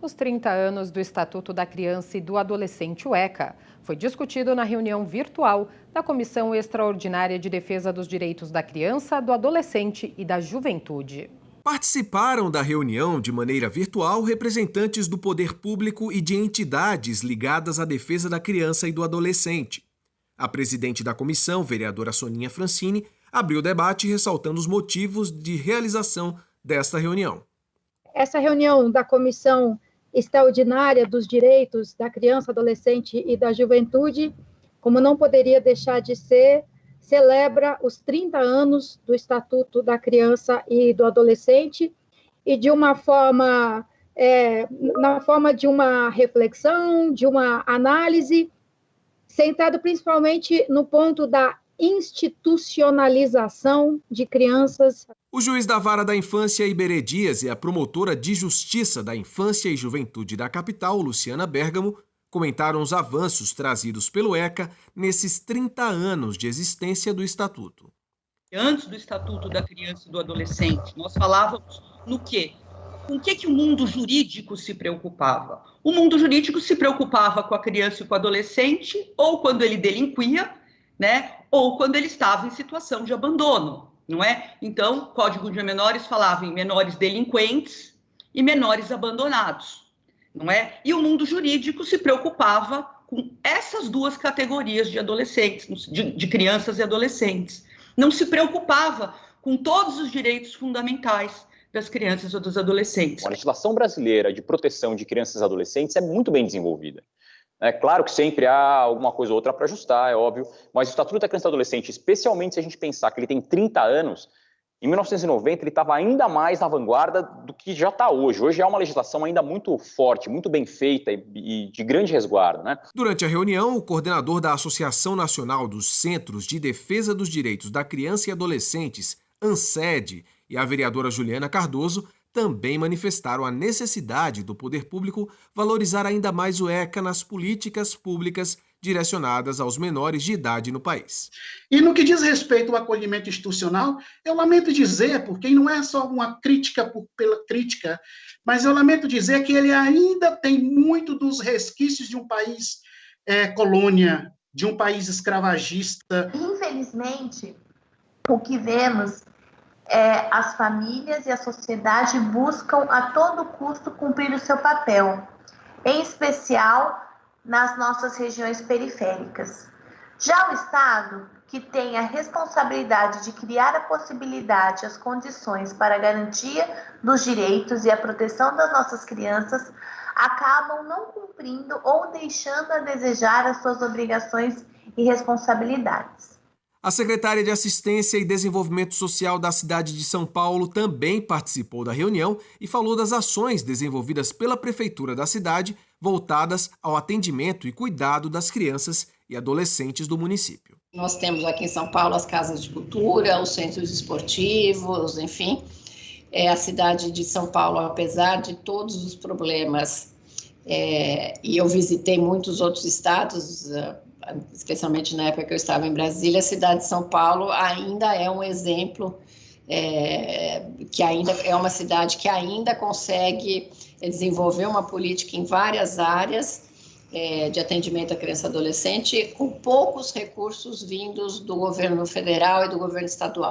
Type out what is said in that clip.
Os 30 anos do Estatuto da Criança e do Adolescente, o ECA, foi discutido na reunião virtual da Comissão Extraordinária de Defesa dos Direitos da Criança, do Adolescente e da Juventude. Participaram da reunião de maneira virtual representantes do poder público e de entidades ligadas à defesa da criança e do adolescente. A presidente da comissão, vereadora Soninha Francini, abriu o debate ressaltando os motivos de realização desta reunião. Essa reunião da Comissão Extraordinária dos Direitos da Criança, Adolescente e da Juventude, como não poderia deixar de ser, celebra os 30 anos do Estatuto da Criança e do Adolescente e de uma forma, na forma de uma reflexão, de uma análise, centrado principalmente no ponto da institucionalização de crianças. O juiz da Vara da Infância, Iberê Dias, e a promotora de Justiça da Infância e Juventude da capital, Luciana Bergamo, comentaram os avanços trazidos pelo ECA nesses 30 anos de existência do Estatuto. Antes do Estatuto da Criança e do Adolescente, nós falávamos no quê? Com o que o mundo jurídico se preocupava? O mundo jurídico se preocupava com a criança e com o adolescente, ou quando ele delinquia, né? Ou quando ele estava em situação de abandono, não é? Então, o Código de Menores falava em menores delinquentes e menores abandonados, não é? E o mundo jurídico se preocupava com essas duas categorias de adolescentes, de crianças e adolescentes. Não se preocupava com todos os direitos fundamentais das crianças ou dos adolescentes. A legislação brasileira de proteção de crianças e adolescentes é muito bem desenvolvida. É claro que sempre há alguma coisa ou outra para ajustar, é óbvio, mas o Estatuto da Criança e do Adolescente, especialmente se a gente pensar que ele tem 30 anos, em 1990 ele estava ainda mais na vanguarda do que já está hoje. Hoje é uma legislação ainda muito forte, muito bem feita e de grande resguardo, né? Durante a reunião, o coordenador da Associação Nacional dos Centros de Defesa dos Direitos da Criança e Adolescentes, ANCED, e a vereadora Juliana Cardoso também manifestaram a necessidade do poder público valorizar ainda mais o ECA nas políticas públicas direcionadas aos menores de idade no país. E no que diz respeito ao acolhimento institucional, eu lamento dizer, porque não é só uma crítica pela crítica, mas eu lamento dizer que ele ainda tem muito dos resquícios de um país colônia, de um país escravagista. Infelizmente, o que vemos as famílias e a sociedade buscam a todo custo cumprir o seu papel, em especial nas nossas regiões periféricas. Já o Estado, que tem a responsabilidade de criar a possibilidade, as condições para a garantia dos direitos e a proteção das nossas crianças, acabam não cumprindo ou deixando a desejar as suas obrigações e responsabilidades. A secretária de Assistência e Desenvolvimento Social da cidade de São Paulo também participou da reunião e falou das ações desenvolvidas pela prefeitura da cidade voltadas ao atendimento e cuidado das crianças e adolescentes do município. Nós temos aqui em São Paulo as casas de cultura, os centros esportivos, enfim. A cidade de São Paulo, apesar de todos os problemas, e eu visitei muitos outros estados, especialmente na época que eu estava em Brasília, a cidade de São Paulo ainda é um exemplo, que ainda é uma cidade que ainda consegue desenvolver uma política em várias áreas de atendimento à criança e adolescente, com poucos recursos vindos do governo federal e do governo estadual.